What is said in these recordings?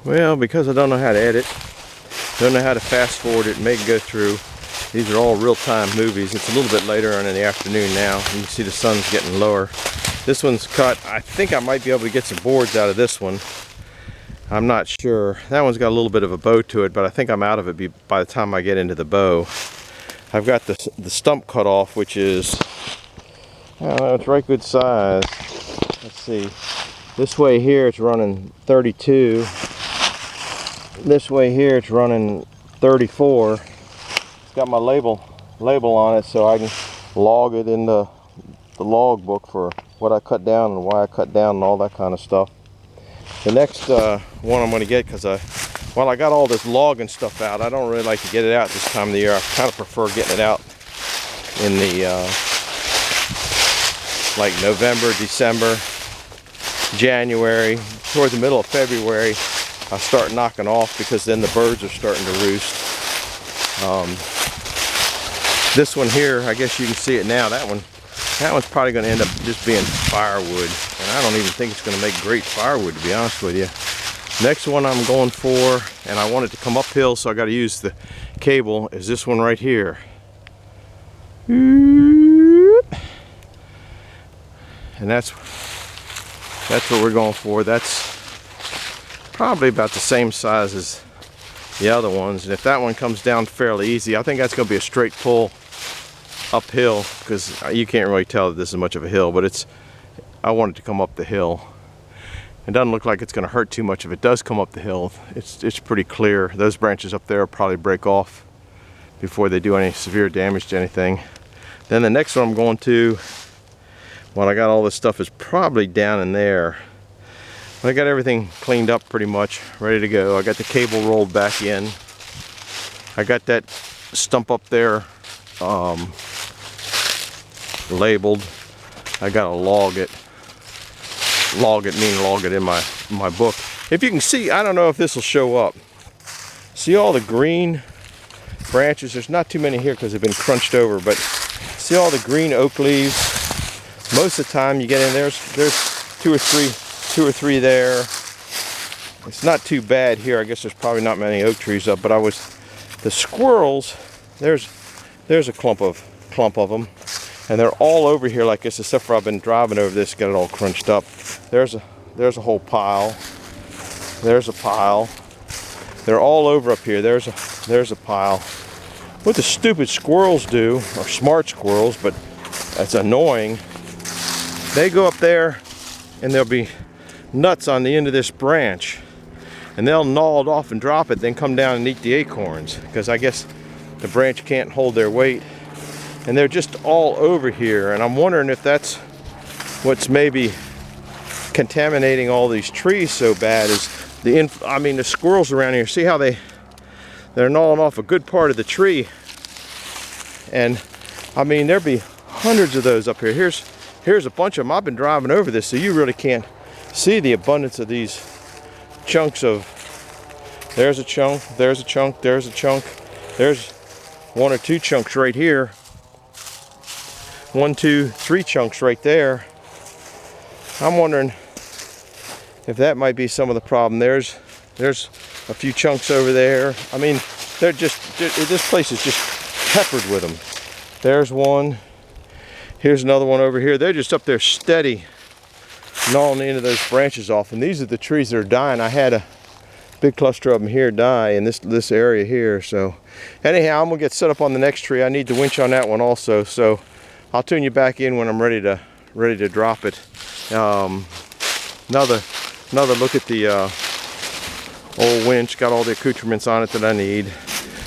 Well, because I don't know how to edit, don't know how to fast forward it and make it go through. These are all real-time movies. It's a little bit later on in the afternoon now. You can see the sun's getting lower. This one's cut. I think I might be able to get some boards out of this one. I'm not sure. That one's got a little bit of a bow to it, but I think I'm out of it by the time I get into the bow. I've got the stump cut off, which is, I don't know, it's right good size. Let's see. This way here it's running 32. This way here it's running 34. It's got my label on it, so I can log it in the log book for what I cut down and why I cut down and all that kind of stuff. The next one I'm going to get, because while I got all this logging stuff out, I don't really like to get it out this time of the year. I kind of prefer getting it out in the like November, December, January, toward the middle of February. I start knocking off, because then the birds are starting to roost. This one here, I guess you can see it now. That one's probably going to end up just being firewood, and I don't even think it's going to make great firewood, to be honest with you. Next one I'm going for, and I want it to come uphill, so I got to use the cable, is this one right here. And that's what we're going for. That's probably about the same size as the other ones, and if that one comes down fairly easy, I think that's going to be a straight pull uphill, because you can't really tell that this is much of a hill, but I want it to come up the hill. It doesn't look like it's going to hurt too much if it does come up the hill. It's pretty clear. Those branches up there will probably break off before they do any severe damage to anything. Then the next one I'm going to, while I got all this stuff, is probably down in there. I got everything cleaned up pretty much, ready to go. I got the cable rolled back in. I got that stump up there labeled. I gotta log it meaning log it in my book. If you can see, I don't know if this will show up. See all the green branches? There's not too many here because they've been crunched over, but see all the green oak leaves? Most of the time you get in there's two or three there. It's not too bad here. I guess there's probably not many oak trees up, but the squirrels, there's a clump of them, and they're all over here like this, except for I've been driving over this, got it all crunched up. There's a whole pile. There's a pile. They're all over up here. There's a pile. What the stupid squirrels do, or smart squirrels, but that's annoying, they go up there and there'll be nuts on the end of this branch, and they'll gnaw it off and drop it, then come down and eat the acorns, because I guess the branch can't hold their weight. And they're just all over here, and I'm wondering if that's what's maybe contaminating all these trees so bad, is the squirrels around here. See how they're gnawing off a good part of the tree, and I mean there'd be hundreds of those up here. Here's a bunch of them. I've been driving over this, so you really can't see the abundance of these chunks of, there's a chunk, there's a chunk, there's a chunk, there's one or two chunks right here, 1, 2, 3 chunks right there. I'm wondering if that might be some of the problem. There's a few chunks over there. I mean, this place is just peppered with them. There's one. Here's another one over here. They're just up there steady, gnawing the end of those branches off. And these are the trees that are dying. I had a big cluster of them here die in this area here. So anyhow, I'm gonna get set up on the next tree. I need the winch on that one also. So I'll tune you back in when I'm ready to drop it. Another look at the old winch. Got all the accoutrements on it that I need.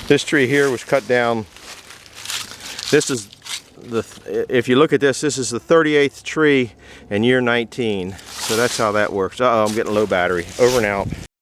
This tree here was cut down. This is if you look at this is the 38th tree in year 19. So that's how that works. Uh-oh, I'm getting low battery. Over and out.